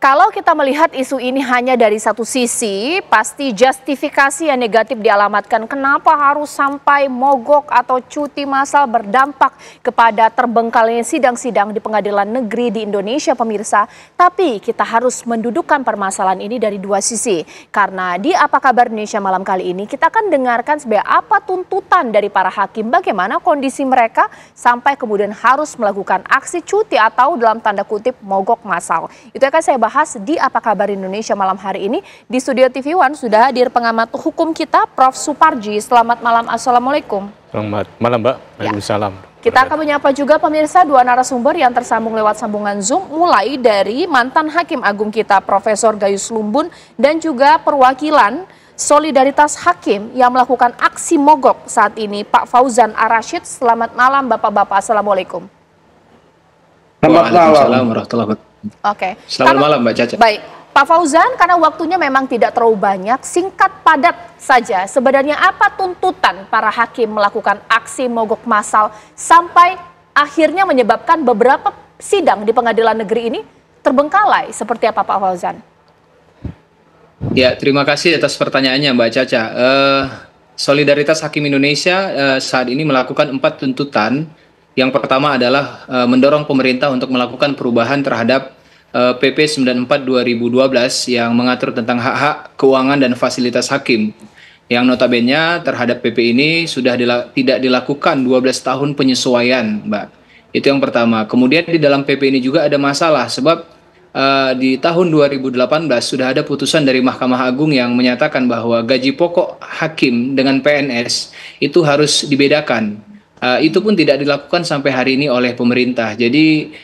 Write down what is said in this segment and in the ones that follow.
Kalau kita melihat isu ini hanya dari satu sisi, pasti justifikasi yang negatif dialamatkan kenapa harus sampai mogok atau cuti massal berdampak kepada terbengkalainya sidang-sidang di pengadilan negeri di Indonesia, pemirsa. Tapi kita harus mendudukkan permasalahan ini dari dua sisi. Karena di Apa Kabar Indonesia malam kali ini kita akan dengarkan sebenarnya apa tuntutan dari para hakim, bagaimana kondisi mereka sampai kemudian harus melakukan aksi cuti atau dalam tanda kutip mogok massal. Itu akan saya bahas di Apa Kabar Indonesia malam hari ini. Di studio TV One sudah hadir pengamat hukum kita, Prof. Suparji. Selamat malam, Assalamualaikum. Selamat malam, Mbak. Waalaikumsalam. Kita akan menyapa juga pemirsa dua narasumber yang tersambung lewat sambungan Zoom, mulai dari mantan Hakim Agung kita, Profesor Gayus Lumbun, dan juga perwakilan Solidaritas Hakim yang melakukan aksi mogok saat ini, Pak Fauzan Ar-Rasyid. Selamat malam, Bapak-Bapak. Assalamualaikum. Selamat malam warahmatullahi wabarakatuh. Oke. Selamat malam, Mbak Caca. Baik, Pak Fauzan, karena waktunya memang tidak terlalu banyak, singkat padat saja. Sebenarnya apa tuntutan para hakim melakukan aksi mogok massal sampai akhirnya menyebabkan beberapa sidang di pengadilan negeri ini terbengkalai? Seperti apa, Pak Fauzan? Ya, terima kasih atas pertanyaannya, Mbak Caca. Solidaritas Hakim Indonesia saat ini melakukan 4 tuntutan. Yang pertama adalah mendorong pemerintah untuk melakukan perubahan terhadap PP 94 2012 yang mengatur tentang hak-hak keuangan dan fasilitas hakim. Yang notabene terhadap PP ini sudah tidak dilakukan 12 tahun penyesuaian, Mbak. Itu yang pertama. Kemudian di dalam PP ini juga ada masalah sebab di tahun 2018 sudah ada putusan dari Mahkamah Agung yang menyatakan bahwa gaji pokok hakim dengan PNS itu harus dibedakan. Itu pun tidak dilakukan sampai hari ini oleh pemerintah. Jadi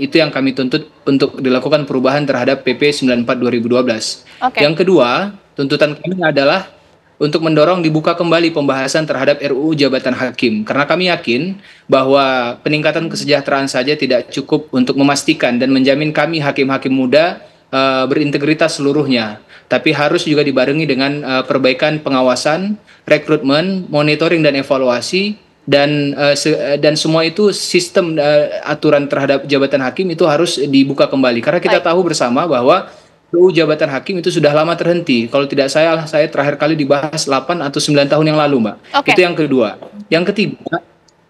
itu yang kami tuntut untuk dilakukan perubahan terhadap PP 94 2012. Okay. Yang kedua, tuntutan kami adalah untuk mendorong dibuka kembali pembahasan terhadap RUU Jabatan Hakim. Karena kami yakin bahwa peningkatan kesejahteraan saja tidak cukup untuk memastikan dan menjamin kami hakim-hakim muda berintegritas seluruhnya. Tapi harus juga dibarengi dengan perbaikan pengawasan, rekrutmen, monitoring dan evaluasi. Dan semua itu sistem aturan terhadap jabatan hakim itu harus dibuka kembali. Karena kita tahu bersama bahwa RUU Jabatan Hakim itu sudah lama terhenti. Kalau tidak saya terakhir kali dibahas 8 atau 9 tahun yang lalu, Mbak. Okay. Itu yang kedua. Yang ketiga,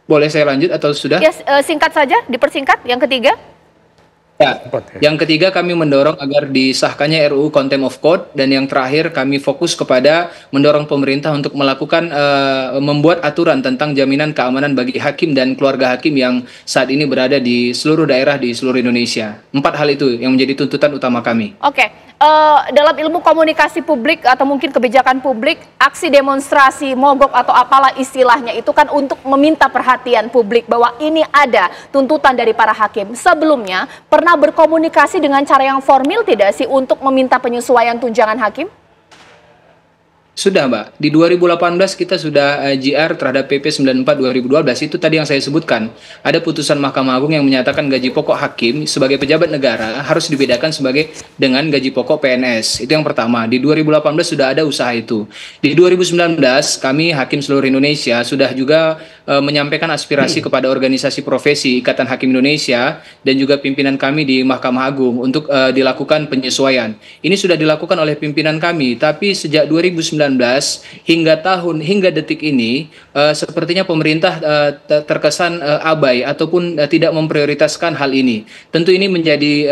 boleh saya lanjut atau sudah? Yes, singkat saja, dipersingkat. Yang ketiga? Ya, yang ketiga kami mendorong agar disahkannya RUU Contempt of Court, dan yang terakhir kami fokus kepada mendorong pemerintah untuk melakukan membuat aturan tentang jaminan keamanan bagi hakim dan keluarga hakim yang saat ini berada di seluruh daerah di seluruh Indonesia. 4 hal itu yang menjadi tuntutan utama kami. Oke. Dalam ilmu komunikasi publik atau mungkin kebijakan publik, aksi demonstrasi, mogok atau apalah istilahnya itu kan untuk meminta perhatian publik bahwa ini ada tuntutan dari para hakim. Sebelumnya pernah berkomunikasi dengan cara yang formal tidak sih untuk meminta penyesuaian tunjangan hakim? Sudah, Mbak. Di 2018 kita sudah JR terhadap PP 94 2012. Itu tadi yang saya sebutkan. Ada putusan Mahkamah Agung yang menyatakan gaji pokok hakim sebagai pejabat negara harus dibedakan dengan gaji pokok PNS. Itu yang pertama. Di 2018 sudah ada usaha itu. Di 2019 kami Hakim seluruh Indonesia sudah juga menyampaikan aspirasi kepada organisasi profesi Ikatan Hakim Indonesia dan juga pimpinan kami di Mahkamah Agung untuk dilakukan penyesuaian. Ini sudah dilakukan oleh pimpinan kami, tapi sejak 2019 hingga detik ini sepertinya pemerintah terkesan abai ataupun tidak memprioritaskan hal ini. Tentu ini menjadi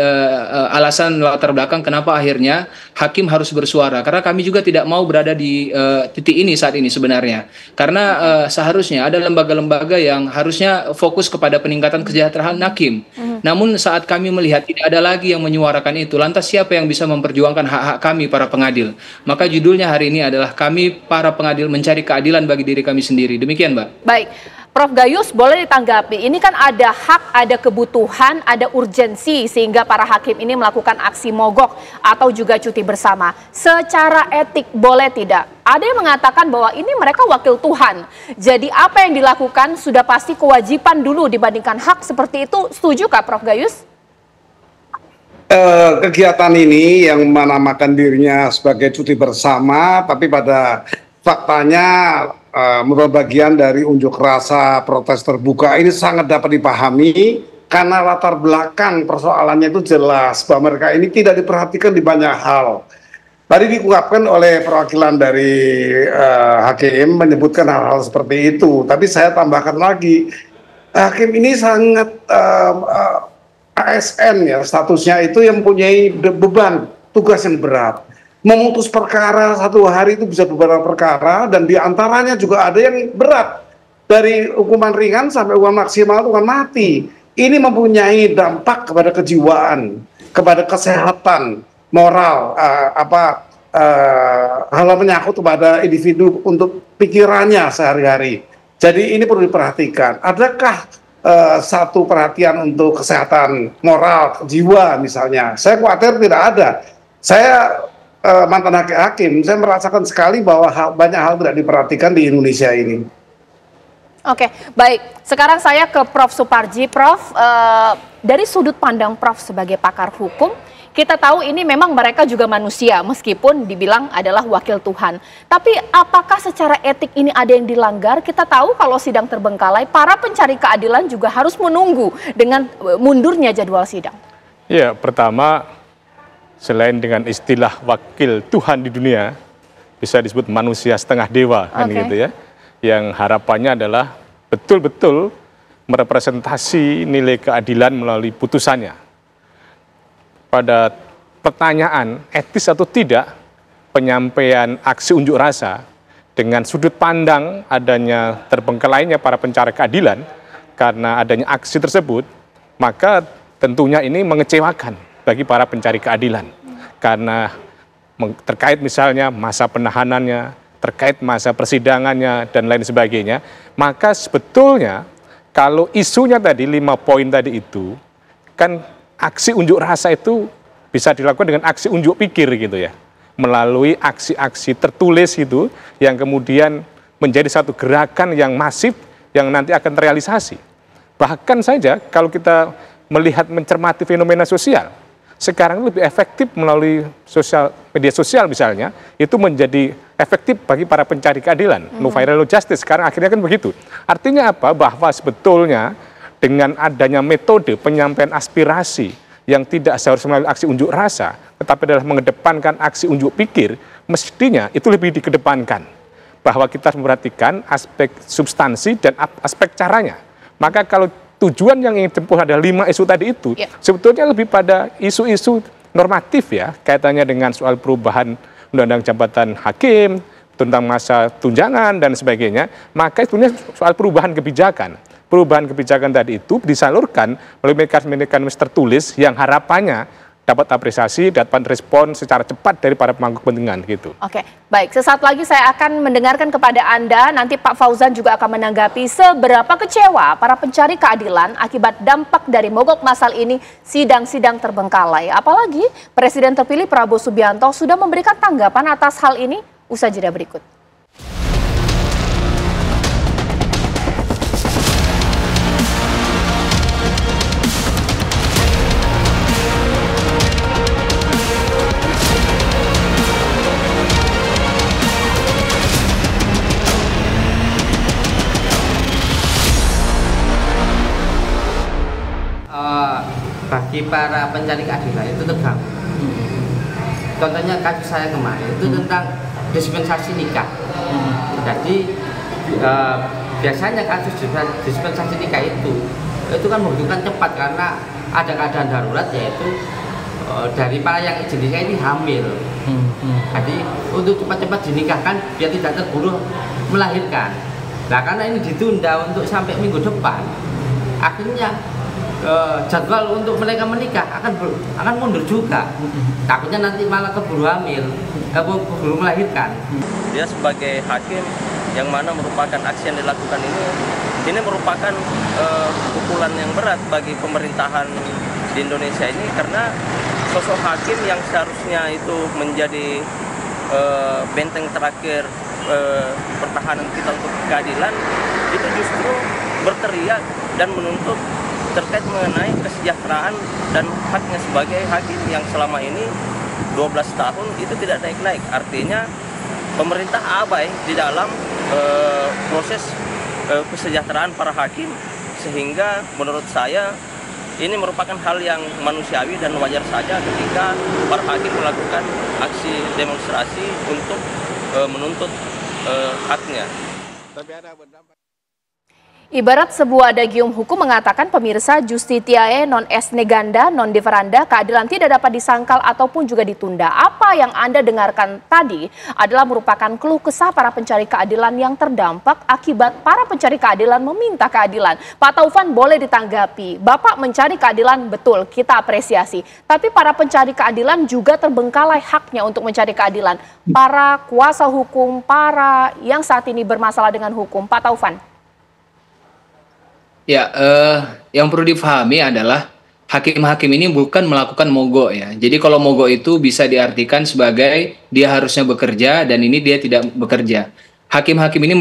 alasan latar belakang kenapa akhirnya hakim harus bersuara, karena kami juga tidak mau berada di titik ini saat ini sebenarnya, karena seharusnya ada lembaga-lembaga yang harusnya fokus kepada peningkatan kesejahteraan hakim. Namun saat kami melihat tidak ada lagi yang menyuarakan itu, lantas siapa yang bisa memperjuangkan hak-hak kami para pengadil? Maka judulnya hari ini adalah kami para pengadil mencari keadilan bagi diri kami sendiri. Demikian, Mbak. Baik, Prof. Gayus boleh ditanggapi. Ini kan ada hak, ada kebutuhan, ada urgensi sehingga para hakim ini melakukan aksi mogok atau juga cuti bersama. Secara etik boleh tidak? Ada yang mengatakan bahwa ini mereka wakil Tuhan. Jadi apa yang dilakukan sudah pasti kewajiban dulu dibandingkan hak, seperti itu. Setujukah Prof. Gayus? Kegiatan ini yang menamakan dirinya sebagai cuti bersama, tapi pada faktanya merupakan bagian dari unjuk rasa protes terbuka, ini sangat dapat dipahami karena latar belakang persoalannya itu jelas bahwa mereka ini tidak diperhatikan di banyak hal. Tadi diungkapkan oleh perwakilan dari hakim menyebutkan hal-hal seperti itu, tapi saya tambahkan lagi, hakim ini sangat ASN ya, statusnya itu yang mempunyai beban tugas yang berat. Memutus perkara satu hari itu bisa beberapa perkara, dan diantaranya juga ada yang berat, dari hukuman ringan sampai hukuman maksimal, hukuman mati. Ini mempunyai dampak kepada kejiwaan, kepada kesehatan moral, hal menyangkut kepada individu untuk pikirannya sehari-hari. Jadi ini perlu diperhatikan. Adakah satu perhatian untuk kesehatan moral jiwa misalnya? Saya khawatir tidak ada. Saya mantan hakim, saya merasakan sekali bahwa banyak hal tidak diperhatikan di Indonesia ini. Oke, baik. Sekarang saya ke Prof. Suparji. Prof, dari sudut pandang Prof sebagai pakar hukum, kita tahu ini memang mereka juga manusia, meskipun dibilang adalah wakil Tuhan. Tapi apakah secara etik ini ada yang dilanggar? Kita tahu kalau sidang terbengkalai, para pencari keadilan juga harus menunggu dengan mundurnya jadwal sidang. Ya, pertama, selain dengan istilah wakil Tuhan di dunia, bisa disebut manusia setengah dewa, kan gitu ya. Yang harapannya adalah betul-betul merepresentasi nilai keadilan melalui putusannya. Pada pertanyaan etis atau tidak penyampaian aksi unjuk rasa dengan sudut pandang adanya terbengkalainya para pencari keadilan karena adanya aksi tersebut, maka tentunya ini mengecewakan bagi para pencari keadilan karena terkait misalnya masa penahanannya, terkait masa persidangannya, dan lain sebagainya. Maka sebetulnya kalau isunya tadi 5 poin tadi itu, kan aksi unjuk rasa itu bisa dilakukan dengan aksi unjuk pikir gitu ya, melalui aksi-aksi tertulis itu yang kemudian menjadi satu gerakan yang masif yang nanti akan terrealisasi. Bahkan saja kalau kita melihat mencermati fenomena sosial, sekarang lebih efektif melalui media sosial misalnya, itu menjadi efektif bagi para pencari keadilan. No viral, no justice, sekarang akhirnya kan begitu. Artinya apa? Bahwa sebetulnya dengan adanya metode penyampaian aspirasi yang tidak seharusnya melalui aksi unjuk rasa, tetapi adalah mengedepankan aksi unjuk pikir, mestinya itu lebih dikedepankan. Bahwa kita harus memperhatikan aspek substansi dan aspek caranya. Maka kalau tujuan yang ingin tempuh ada 5 isu tadi itu, sebetulnya lebih pada isu-isu normatif ya, kaitannya dengan soal perubahan undang-undang jabatan hakim, tentang masa tunjangan dan sebagainya, maka itu soal perubahan kebijakan. Perubahan kebijakan tadi itu disalurkan melalui mekanisme tertulis yang harapannya dapat apresiasi, dapat respon secara cepat dari para pemangku kepentingan gitu. Oke, baik. Sesaat lagi saya akan mendengarkan kepada Anda, nanti Pak Fauzan juga akan menanggapi seberapa kecewa para pencari keadilan akibat dampak dari mogok massal ini sidang-sidang terbengkalai. Apalagi Presiden terpilih Prabowo Subianto sudah memberikan tanggapan atas hal ini. Usai jeda berikut. Bagi para pencari keadilan itu terganggu. Contohnya kasus saya kemarin itu tentang dispensasi nikah. Jadi biasanya kasus dispensasi nikah itu kan membutuhkan cepat karena ada keadaan darurat, yaitu dari para yang izin nikah ini hamil. Jadi untuk cepat-cepat dinikahkan biar tidak terburu melahirkan. Nah karena ini ditunda untuk sampai minggu depan, akhirnya jadwal untuk mereka menikah akan mundur juga. Takutnya nanti malah keburu hamil, keburu melahirkan. Dia sebagai hakim yang mana merupakan aksi yang dilakukan ini merupakan pukulan yang berat bagi pemerintahan di Indonesia ini, karena sosok hakim yang seharusnya itu menjadi benteng terakhir pertahanan kita untuk keadilan itu justru berteriak dan menuntut terkait mengenai kesejahteraan dan haknya sebagai hakim yang selama ini 12 tahun itu tidak naik-naik. Artinya pemerintah abai di dalam proses kesejahteraan para hakim, sehingga menurut saya ini merupakan hal yang manusiawi dan wajar saja ketika para hakim melakukan aksi demonstrasi untuk menuntut haknya. Ibarat sebuah adagium hukum mengatakan pemirsa justitiae non est neganda non deferanda, keadilan tidak dapat disangkal ataupun juga ditunda. Apa yang Anda dengarkan tadi adalah merupakan keluh kesah para pencari keadilan yang terdampak akibat para pencari keadilan meminta keadilan. Pak Taufan boleh ditanggapi, Bapak mencari keadilan betul, kita apresiasi. Tapi para pencari keadilan juga terbengkalai haknya untuk mencari keadilan. Para kuasa hukum, para yang saat ini bermasalah dengan hukum, Pak Taufan. Ya, yang perlu dipahami adalah hakim-hakim ini bukan melakukan mogok ya. Jadi kalau mogok itu bisa diartikan sebagai dia harusnya bekerja dan ini dia tidak bekerja. Hakim-hakim ini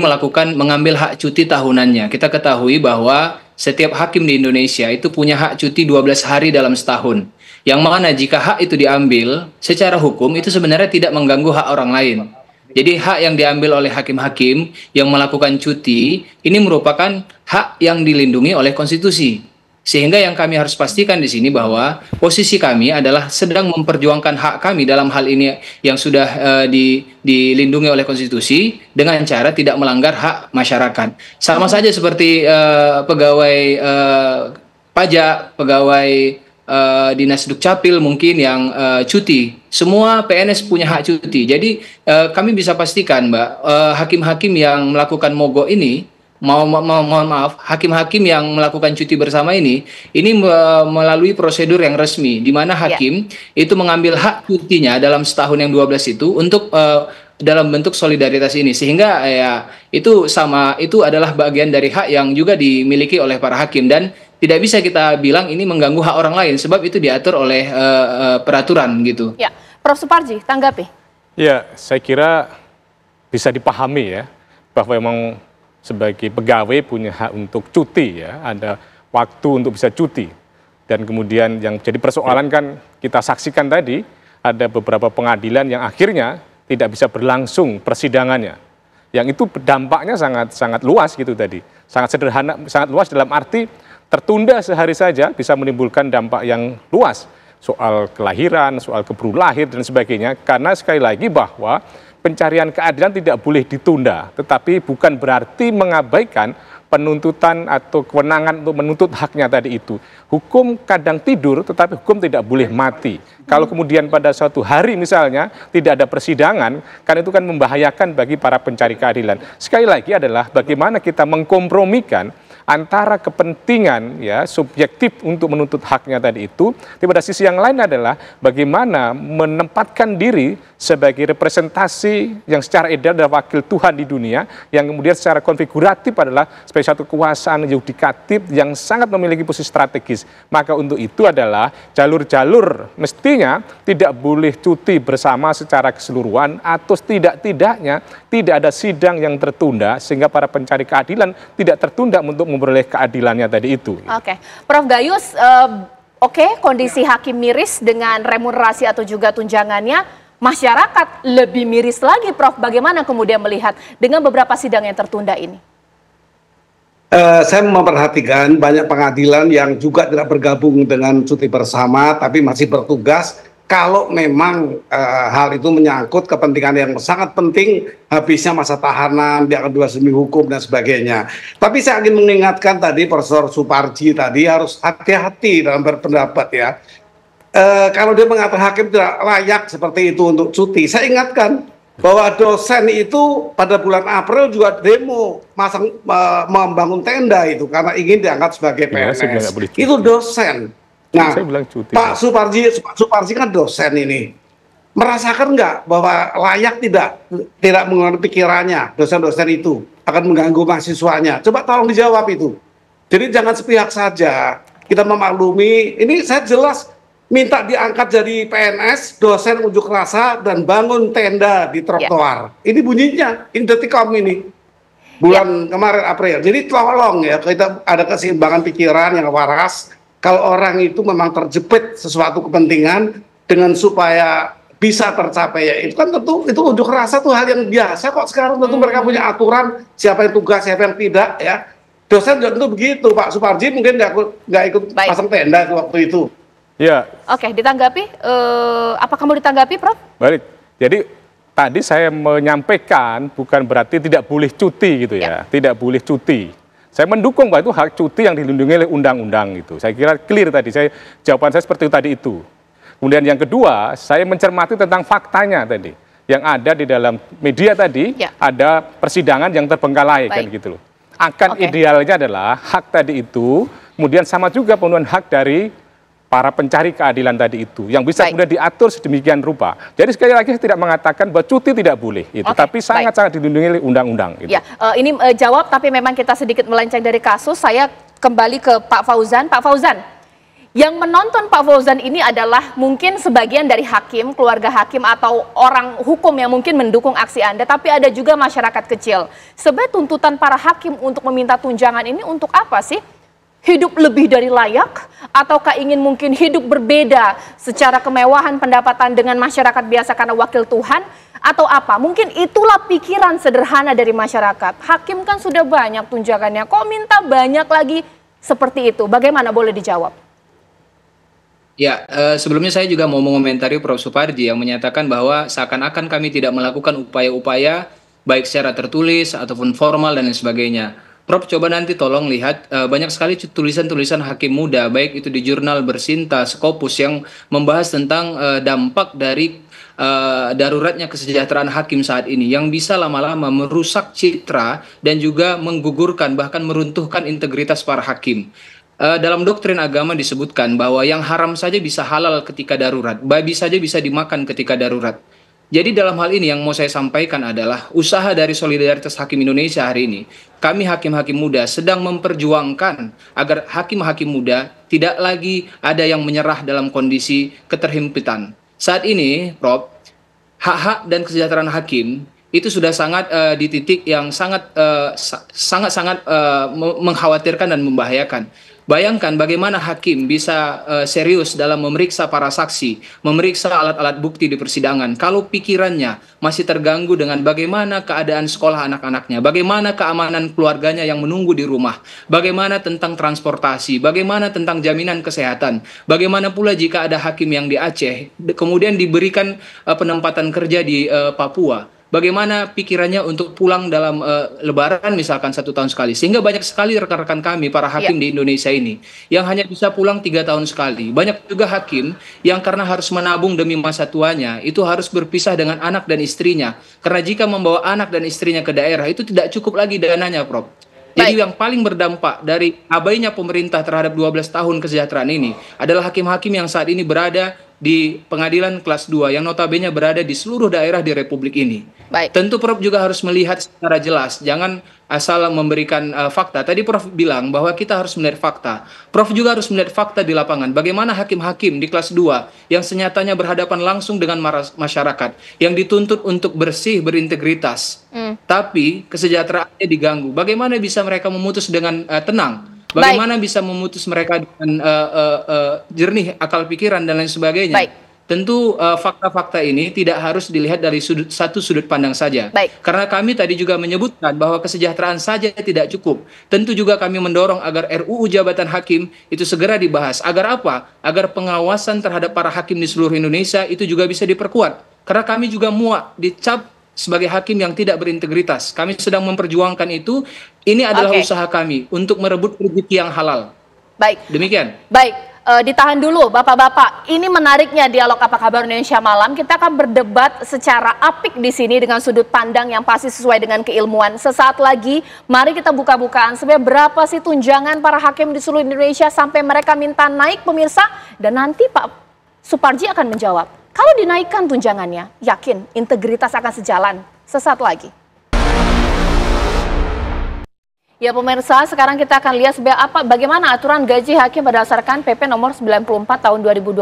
mengambil hak cuti tahunannya. Kita ketahui bahwa setiap hakim di Indonesia itu punya hak cuti 12 hari dalam setahun. Yang mana jika hak itu diambil secara hukum itu sebenarnya tidak mengganggu hak orang lain. Jadi hak yang diambil oleh hakim-hakim yang melakukan cuti ini merupakan hak yang dilindungi oleh konstitusi. Sehingga yang kami harus pastikan di sini bahwa posisi kami adalah sedang memperjuangkan hak kami dalam hal ini yang sudah dilindungi oleh konstitusi dengan cara tidak melanggar hak masyarakat. Sama saja seperti pegawai pajak, pegawai Dinas Dukcapil mungkin yang cuti. Semua PNS punya hak cuti. Jadi kami bisa pastikan, Mbak, hakim-hakim yang melakukan mogok ini, mohon maaf, hakim-hakim yang melakukan cuti bersama ini melalui prosedur yang resmi, di mana hakim itu mengambil hak cutinya dalam setahun yang 12 itu untuk dalam bentuk solidaritas ini, sehingga ya itu adalah bagian dari hak yang juga dimiliki oleh para hakim dan tidak bisa kita bilang ini mengganggu hak orang lain sebab itu diatur oleh peraturan gitu. Ya, Prof. Suparji, tanggapi. Ya, saya kira bisa dipahami ya bahwa memang sebagai pegawai punya hak untuk cuti ya, ada waktu untuk bisa cuti. Dan kemudian yang jadi persoalan kan kita saksikan tadi ada beberapa pengadilan yang akhirnya tidak bisa berlangsung persidangannya. Yang itu dampaknya sangat luas gitu tadi. Sangat sederhana, sangat luas dalam arti tertunda sehari saja bisa menimbulkan dampak yang luas soal kelahiran, soal keburu lahir dan sebagainya. Karena sekali lagi bahwa pencarian keadilan tidak boleh ditunda, tetapi bukan berarti mengabaikan penuntutan atau kewenangan untuk menuntut haknya tadi itu. Hukum kadang tidur, tetapi hukum tidak boleh mati. Kalau kemudian pada suatu hari misalnya tidak ada persidangan, kan itu kan membahayakan bagi para pencari keadilan. Sekali lagi adalah bagaimana kita mengkompromikan antara kepentingan ya subjektif untuk menuntut haknya tadi itu, tapi pada sisi yang lain adalah bagaimana menempatkan diri sebagai representasi yang secara ideal adalah wakil Tuhan di dunia, yang kemudian secara konfiguratif adalah sebagai satu kekuasaan yudikatif yang sangat memiliki posisi strategis. Maka untuk itu adalah jalur-jalur mestinya tidak boleh cuti bersama secara keseluruhan atau tidak-tidaknya tidak ada sidang yang tertunda sehingga para pencari keadilan tidak tertunda untuk memperoleh keadilannya tadi itu. Oke, Prof. Gayus, kondisi hakim miris dengan remunerasi atau juga tunjangannya, masyarakat lebih miris lagi, Prof. Bagaimana kemudian melihat dengan beberapa sidang yang tertunda ini? Saya memperhatikan banyak pengadilan yang juga tidak bergabung dengan cuti bersama, tapi masih bertugas. Kalau memang hal itu menyangkut kepentingan yang sangat penting, habisnya masa tahanan, dia akan bebas demi hukum dan sebagainya. Tapi saya ingin mengingatkan tadi Profesor Suparji tadi harus hati-hati dalam berpendapat ya. Kalau dia mengatakan hakim tidak layak seperti itu untuk cuti, saya ingatkan bahwa dosen itu pada bulan April juga demo membangun tenda itu karena ingin diangkat sebagai PNS. Itu dosen. Nah, Pak Suparji kan dosen ini. Merasakan nggak bahwa layak tidak mengenai pikirannya dosen-dosen itu akan mengganggu mahasiswanya? Coba tolong dijawab itu. Jadi jangan sepihak saja. Kita memaklumi, ini saya jelas minta diangkat jadi PNS, dosen unjuk rasa dan bangun tenda di trotoar. Ini bunyinya, ini Detikcom ini. Bulan kemarin April. Jadi tolong ya, kita ada keseimbangan pikiran yang waras. Kalau orang itu memang terjepit sesuatu kepentingan dengan supaya bisa tercapai ya itu kan tentu itu unjuk rasa tuh hal yang biasa kok sekarang tentu mereka punya aturan siapa yang tugas siapa yang tidak ya. Dosen tentu begitu, Pak Suparji mungkin nggak ikut pasang tenda waktu itu. Ya. Oke, ditanggapi. Apa kamu ditanggapi, Prof? Baik. Jadi tadi saya menyampaikan bukan berarti tidak boleh cuti gitu ya. Tidak boleh cuti. Saya mendukung bahwa itu hak cuti yang dilindungi oleh undang-undang gitu. Saya kira clear tadi. Jawaban saya seperti tadi itu. Kemudian yang kedua, saya mencermati tentang faktanya tadi. Yang ada di dalam media tadi, ada persidangan yang terbengkalai kan gitu loh. Akan idealnya adalah hak tadi itu, kemudian sama juga pemenuhan hak dari para pencari keadilan tadi itu, yang bisa kemudian diatur sedemikian rupa. Jadi sekali lagi saya tidak mengatakan bahwa cuti tidak boleh, itu, tapi sangat-sangat dilindungi oleh undang-undang. Gitu. Ya, ini jawab, tapi memang kita sedikit melenceng dari kasus. Saya kembali ke Pak Fauzan. Pak Fauzan, yang menonton Pak Fauzan ini adalah mungkin sebagian dari hakim, keluarga hakim atau orang hukum yang mungkin mendukung aksi Anda, tapi ada juga masyarakat kecil. Sebenarnya tuntutan para hakim untuk meminta tunjangan ini untuk apa sih? Hidup lebih dari layak? Ataukah ingin mungkin hidup berbeda secara kemewahan pendapatan dengan masyarakat biasa karena wakil Tuhan? Atau apa? Mungkin itulah pikiran sederhana dari masyarakat. Hakim kan sudah banyak tunjangannya, kok minta banyak lagi seperti itu? Bagaimana, boleh dijawab? Ya, sebelumnya saya juga mau mengomentari Prof. Suparji yang menyatakan bahwa seakan-akan kami tidak melakukan upaya-upaya baik secara tertulis ataupun formal dan lain sebagainya. Prof, coba nanti tolong lihat banyak sekali tulisan-tulisan hakim muda, baik itu di jurnal Bersinta, Scopus yang membahas tentang dampak dari daruratnya kesejahteraan hakim saat ini yang bisa lama-lama merusak citra dan juga menggugurkan bahkan meruntuhkan integritas para hakim. Dalam doktrin agama disebutkan bahwa yang haram saja bisa halal ketika darurat, babi saja bisa dimakan ketika darurat. Jadi dalam hal ini yang mau saya sampaikan adalah usaha dari Solidaritas Hakim Indonesia hari ini. Kami hakim-hakim muda sedang memperjuangkan agar hakim-hakim muda tidak lagi ada yang menyerah dalam kondisi keterhimpitan. Saat ini, Prof, hak-hak dan kesejahteraan hakim itu sudah sangat di titik yang sangat mengkhawatirkan dan membahayakan. Bayangkan bagaimana hakim bisa serius dalam memeriksa para saksi, memeriksa alat-alat bukti di persidangan, kalau pikirannya masih terganggu dengan bagaimana keadaan sekolah anak-anaknya, bagaimana keamanan keluarganya yang menunggu di rumah, bagaimana tentang transportasi, bagaimana tentang jaminan kesehatan, bagaimana pula jika ada hakim yang di Aceh, kemudian diberikan penempatan kerja di Papua. Bagaimana pikirannya untuk pulang dalam lebaran misalkan 1 tahun sekali. Sehingga banyak sekali rekan-rekan kami, para hakim di Indonesia ini, yang hanya bisa pulang 3 tahun sekali. Banyak juga hakim yang karena harus menabung demi masa tuanya, itu harus berpisah dengan anak dan istrinya. Karena jika membawa anak dan istrinya ke daerah, itu tidak cukup lagi dananya, Prof. Jadi yang paling berdampak dari abainya pemerintah terhadap 12 tahun kesejahteraan ini adalah hakim-hakim yang saat ini berada di pengadilan kelas 2 yang notabene berada di seluruh daerah di Republik ini. Tentu Prof juga harus melihat secara jelas, jangan asal memberikan fakta. Tadi Prof bilang bahwa kita harus melihat fakta. Prof juga harus melihat fakta di lapangan. Bagaimana hakim-hakim di kelas 2 yang senyatanya berhadapan langsung dengan masyarakat, yang dituntut untuk bersih, berintegritas, tapi kesejahteraannya diganggu. Bagaimana bisa mereka memutus dengan tenang? Bagaimana bisa memutus mereka dengan jernih akal pikiran dan lain sebagainya? Tentu fakta-fakta ini tidak harus dilihat dari satu sudut pandang saja. Karena kami tadi juga menyebutkan bahwa kesejahteraan saja tidak cukup. Tentu juga kami mendorong agar RUU Jabatan Hakim itu segera dibahas. Agar apa? Agar pengawasan terhadap para hakim di seluruh Indonesia itu juga bisa diperkuat. Karena kami juga muak dicap sebagai hakim yang tidak berintegritas. Kami sedang memperjuangkan itu. Ini adalah usaha kami untuk merebut rezeki yang halal. Demikian. Ditahan dulu Bapak-bapak. Ini menariknya dialog Apa Kabar Indonesia Malam. Kita akan berdebat secara apik di sini dengan sudut pandang yang pasti sesuai dengan keilmuan. Sesaat lagi, mari kita buka-bukaan. Sebenarnya berapa sih tunjangan para hakim di seluruh Indonesia sampai mereka minta naik, pemirsa? Dan nanti Pak Suparji akan menjawab. Kalau dinaikkan tunjangannya, yakin integritas akan sejalan. Sesaat lagi. Ya pemirsa, sekarang kita akan lihat bagaimana aturan gaji hakim berdasarkan PP nomor 94 tahun 2012,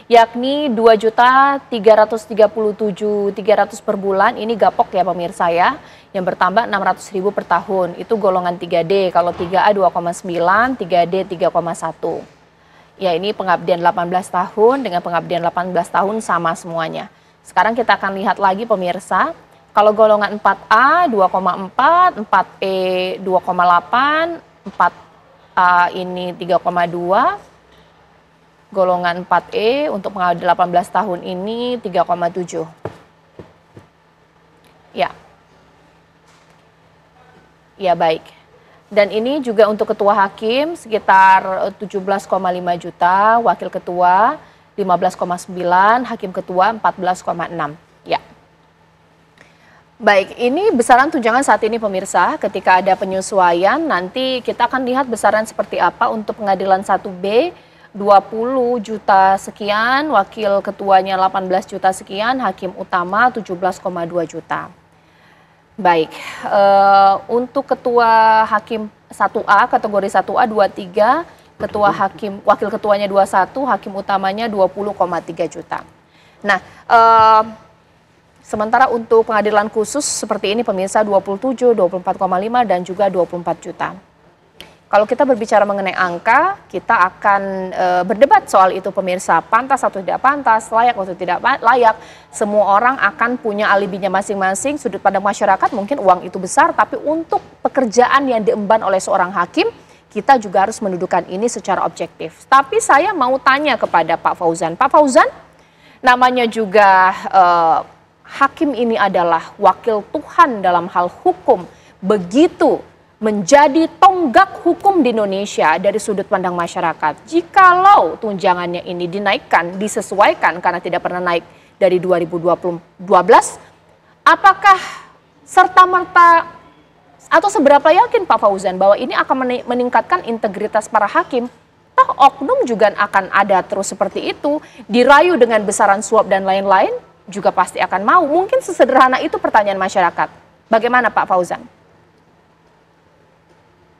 yakni 2.337.300 per bulan. Ini gapok ya pemirsa ya, yang bertambah 600.000 per tahun. Itu golongan 3D, kalau 3A 2,9, 3D 3,1. Ya ini pengabdian 18 tahun dengan pengabdian 18 tahun sama semuanya. Sekarang kita akan lihat lagi pemirsa, Kalau golongan 4A 2,4, 4E 2,8, 4A ini 3,2, golongan 4E untuk pengawal 18 tahun ini 3,7. Ya. Ya, baik. Dan ini juga untuk ketua hakim sekitar 17,5 juta, wakil ketua 15,9, hakim ketua 14,6. Ya. Baik, ini besaran tunjangan saat ini pemirsa. Ketika ada penyesuaian, nanti kita akan lihat besaran seperti apa untuk pengadilan 1B 20 juta sekian, wakil ketuanya 18 juta sekian, hakim utama 17,2 juta. Baik, untuk ketua hakim 1A, kategori 1A 23, ketua hakim, wakil ketuanya 21, hakim utamanya 20,3 juta. Nah, sementara untuk pengadilan khusus seperti ini pemirsa 27, 24,5 dan juga 24 juta. Kalau kita berbicara mengenai angka, kita akan berdebat soal itu pemirsa, pantas atau tidak pantas, layak atau tidak layak. Semua orang akan punya alibinya masing-masing, sudut pandang masyarakat mungkin uang itu besar, tapi untuk pekerjaan yang diemban oleh seorang hakim, kita juga harus mendudukan ini secara objektif. Tapi saya mau tanya kepada Pak Fauzan. Pak Fauzan, namanya juga hakim ini adalah wakil Tuhan dalam hal hukum, begitu menjadi tonggak hukum di Indonesia dari sudut pandang masyarakat. Jikalau tunjangannya ini dinaikkan, disesuaikan karena tidak pernah naik dari 2012, apakah serta-merta atau seberapa yakin Pak Fauzan bahwa ini akan meningkatkan integritas para hakim? Toh oknum juga akan ada terus seperti itu, dirayu dengan besaran suap dan lain-lain, juga pasti akan mau. Mungkin sesederhana itu pertanyaan masyarakat. Bagaimana Pak Fauzan?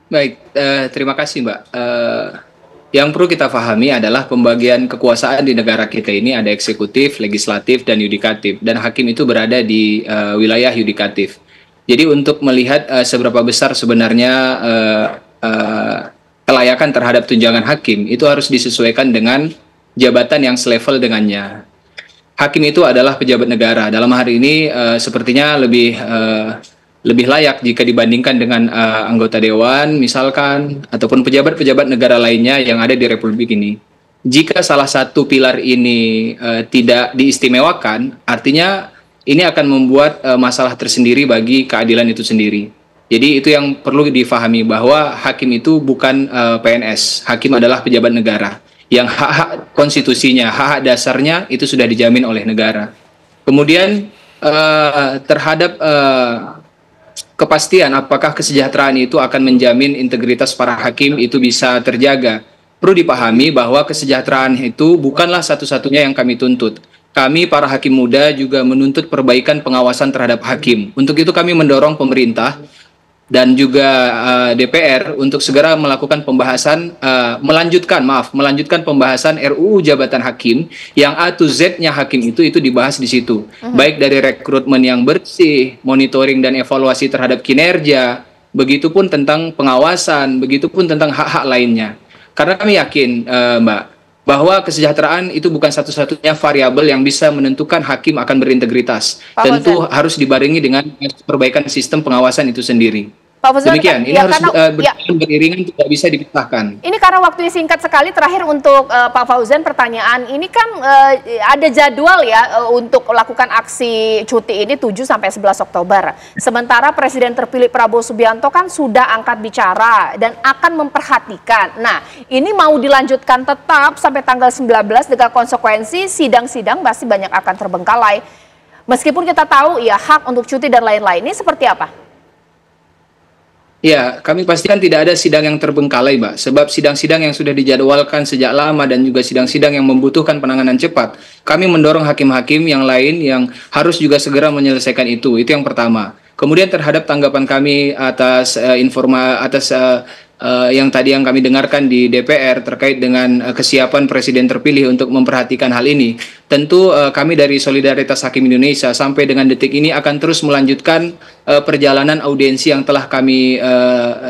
Baik, terima kasih Mbak. Yang perlu kita pahami adalah pembagian kekuasaan di negara kita ini ada eksekutif, legislatif, dan yudikatif. Dan hakim itu berada di wilayah yudikatif. Jadi untuk melihat seberapa besar sebenarnya kelayakan terhadap tunjangan hakim, itu harus disesuaikan dengan jabatan yang selevel dengannya. Hakim itu adalah pejabat negara. Dalam hari ini sepertinya lebih layak jika dibandingkan dengan anggota dewan misalkan ataupun pejabat-pejabat negara lainnya yang ada di Republik ini. Jika salah satu pilar ini tidak diistimewakan, artinya ini akan membuat masalah tersendiri bagi keadilan itu sendiri. Jadi itu yang perlu difahami bahwa hakim itu bukan PNS. Hakim adalah pejabat negara yang hak-hak konstitusinya, hak-hak dasarnya itu sudah dijamin oleh negara. Kemudian terhadap kepastian apakah kesejahteraan itu akan menjamin integritas para hakim itu bisa terjaga. Perlu dipahami bahwa kesejahteraan itu bukanlah satu-satunya yang kami tuntut. Kami para hakim muda juga menuntut perbaikan pengawasan terhadap hakim. Untuk itu kami mendorong pemerintah dan juga DPR untuk segera melakukan pembahasan, melanjutkan pembahasan RUU jabatan hakim yang A to Z-nya hakim itu dibahas di situ. Baik dari rekrutmen yang bersih, monitoring dan evaluasi terhadap kinerja, begitupun tentang pengawasan, begitupun tentang hak-hak lainnya. Karena kami yakin, Mbak, bahwa kesejahteraan itu bukan satu-satunya variabel yang bisa menentukan hakim akan berintegritas. Tentu harus dibarengi dengan perbaikan sistem pengawasan itu sendiri. Pak Fauzan, demikian, ini harus beriringan, tidak bisa dipisahkan. Ini karena waktunya singkat sekali, terakhir untuk Pak Fauzan pertanyaan, ini kan ada jadwal ya untuk melakukan aksi cuti ini 7 sampai 11 Oktober. Sementara Presiden terpilih Prabowo Subianto kan sudah angkat bicara dan akan memperhatikan. Nah, ini mau dilanjutkan tetap sampai tanggal 19 dengan konsekuensi sidang-sidang pasti banyak akan terbengkalai. Meskipun kita tahu ya hak untuk cuti dan lain-lain, ini seperti apa? Ya, kami pastikan tidak ada sidang yang terbengkalai, Mbak. Sebab sidang-sidang yang sudah dijadwalkan sejak lama dan juga sidang-sidang yang membutuhkan penanganan cepat. Kami mendorong hakim-hakim yang lain yang harus juga segera menyelesaikan itu. Itu yang pertama. Kemudian terhadap tanggapan kami atas yang tadi yang kami dengarkan di DPR terkait dengan kesiapan Presiden terpilih untuk memperhatikan hal ini. Tentu kami dari Solidaritas Hakim Indonesia sampai dengan detik ini akan terus melanjutkan perjalanan audiensi yang telah kami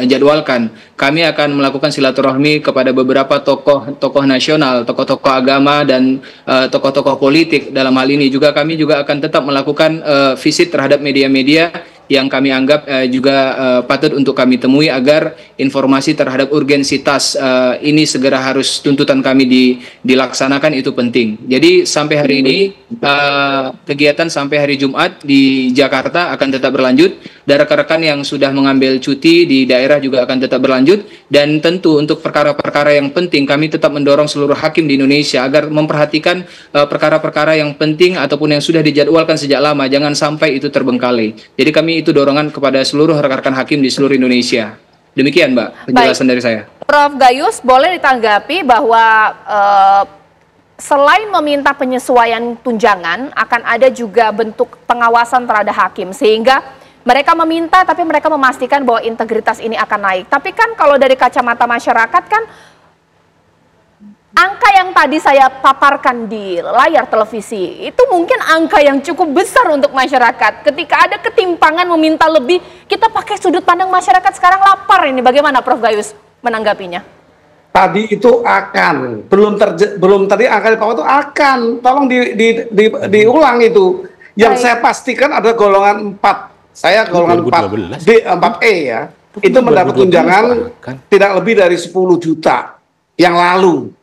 jadwalkan. Kami akan melakukan silaturahmi kepada beberapa tokoh nasional, tokoh-tokoh agama dan tokoh-tokoh politik. Dalam hal ini juga kami juga akan tetap melakukan visit terhadap media-media yang kami anggap juga patut untuk kami temui agar informasi terhadap urgensitas ini segera harus tuntutan kami dilaksanakan, itu penting. Jadi sampai hari ini kegiatan sampai hari Jumat di Jakarta akan tetap berlanjut, dan rekan-rekan yang sudah mengambil cuti di daerah juga akan tetap berlanjut, dan tentu untuk perkara-perkara yang penting kami tetap mendorong seluruh hakim di Indonesia agar memperhatikan perkara-perkara yang penting ataupun yang sudah dijadwalkan sejak lama, jangan sampai itu terbengkalai. Jadi kami itu dorongan kepada seluruh rekan-rekan hakim di seluruh Indonesia. Demikian, Mbak, penjelasan dari saya. Prof. Gayus, boleh ditanggapi bahwa selain meminta penyesuaian tunjangan, akan ada juga bentuk pengawasan terhadap hakim, sehingga mereka meminta tapi mereka memastikan bahwa integritas ini akan naik. Tapi kan kalau dari kacamata masyarakat kan, angka yang tadi saya paparkan di layar televisi itu mungkin angka yang cukup besar untuk masyarakat. Ketika ada ketimpangan meminta lebih, kita pakai sudut pandang masyarakat sekarang lapar ini. Bagaimana Prof. Gayus menanggapinya? Tadi itu akan, belum tadi angka di bawah itu akan. Tolong diulang itu. Yang saya pastikan ada golongan 4. Saya golongan 4D, 4E ya. Itu mendapat tunjangan tidak lebih dari 10 juta yang lalu.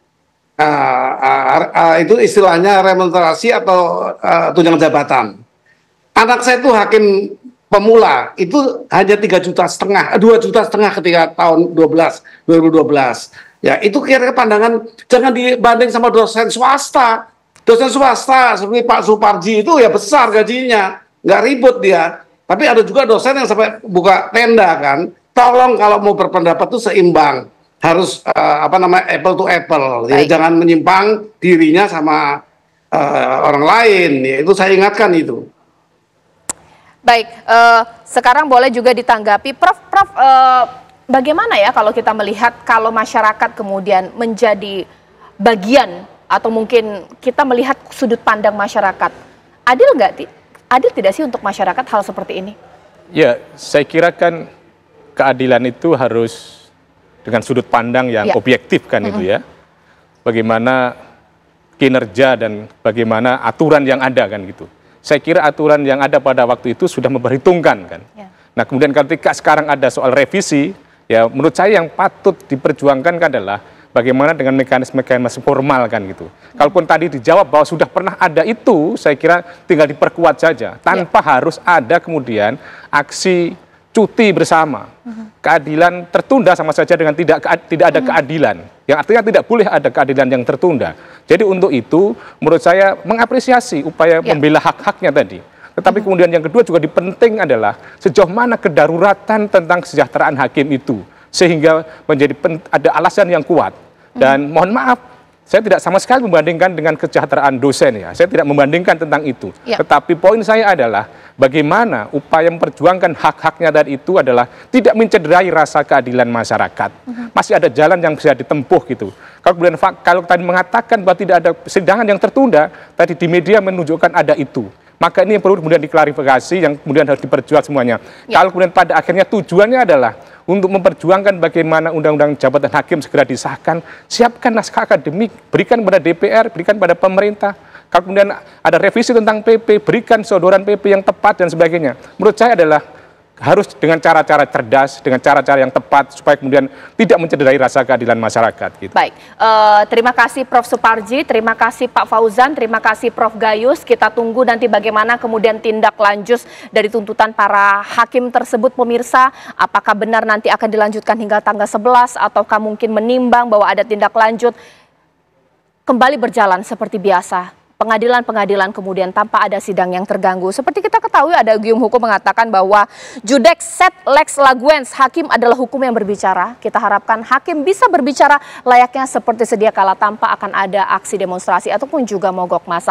Itu istilahnya remunerasi atau tunjangan jabatan. Anak saya itu hakim pemula, itu hanya 2,5 juta ketika tahun 2012. Ya, itu kira-kira pandangan, jangan dibanding sama dosen swasta. Dosen swasta seperti Pak Suparji itu ya besar gajinya, nggak ribut dia. Tapi ada juga dosen yang sampai buka tenda kan. Tolong kalau mau berpendapat itu seimbang. Harus apple to apple, ya, jangan menyimpang dirinya sama orang lain. Ya, itu saya ingatkan itu. Baik, sekarang boleh juga ditanggapi, Prof. Bagaimana ya kalau kita melihat kalau masyarakat kemudian menjadi bagian atau mungkin kita melihat sudut pandang masyarakat, adil tidak sih untuk masyarakat hal seperti ini? Ya, saya kira kan keadilan itu harus dengan sudut pandang yang objektif kan itu ya. Bagaimana kinerja dan bagaimana aturan yang ada kan gitu. Saya kira aturan yang ada pada waktu itu sudah memperhitungkan kan. Nah kemudian ketika sekarang ada soal revisi, ya menurut saya yang patut diperjuangkan adalah bagaimana dengan mekanisme formal kan gitu. Kalaupun tadi dijawab bahwa sudah pernah ada itu, saya kira tinggal diperkuat saja. Tanpa harus ada kemudian aksi cuti bersama. Keadilan tertunda sama saja dengan tidak ada keadilan. Yang artinya tidak boleh ada keadilan yang tertunda. Jadi untuk itu menurut saya mengapresiasi upaya membela hak-haknya tadi. Tetapi kemudian yang kedua juga penting adalah sejauh mana kedaruratan tentang kesejahteraan hakim itu. Sehingga menjadi ada alasan yang kuat. Dan mohon maaf, saya tidak sama sekali membandingkan dengan kesejahteraan dosen ya. Saya tidak membandingkan tentang itu. Tetapi poin saya adalah bagaimana upaya memperjuangkan hak-haknya tadi itu adalah tidak mencederai rasa keadilan masyarakat. Masih ada jalan yang bisa ditempuh gitu. Kalau tadi mengatakan bahwa tidak ada persidangan yang tertunda, tadi di media menunjukkan ada itu. Maka ini yang perlu kemudian diklarifikasi, yang kemudian harus diperjuang semuanya. Kalau kemudian pada akhirnya tujuannya adalah untuk memperjuangkan bagaimana undang-undang jabatan hakim segera disahkan, siapkan naskah akademik, berikan pada DPR, berikan pada pemerintah. Kalau kemudian ada revisi tentang PP, berikan sodoran PP yang tepat dan sebagainya. Menurut saya adalah harus dengan cara-cara cerdas, dengan cara-cara yang tepat, supaya kemudian tidak mencederai rasa keadilan masyarakat. Gitu. Baik, terima kasih Prof. Suparji, terima kasih Pak Fauzan, terima kasih Prof. Gayus. Kita tunggu nanti bagaimana kemudian tindak lanjut dari tuntutan para hakim tersebut, pemirsa. Apakah benar nanti akan dilanjutkan hingga tanggal 11, ataukah mungkin menimbang bahwa ada tindak lanjut kembali berjalan seperti biasa. Pengadilan-pengadilan kemudian tanpa ada sidang yang terganggu. Seperti kita ketahui ada gium hukum mengatakan bahwa judex sed lex laguens, hakim adalah hukum yang berbicara. Kita harapkan hakim bisa berbicara layaknya seperti sedia kala tanpa akan ada aksi demonstrasi ataupun juga mogok massa.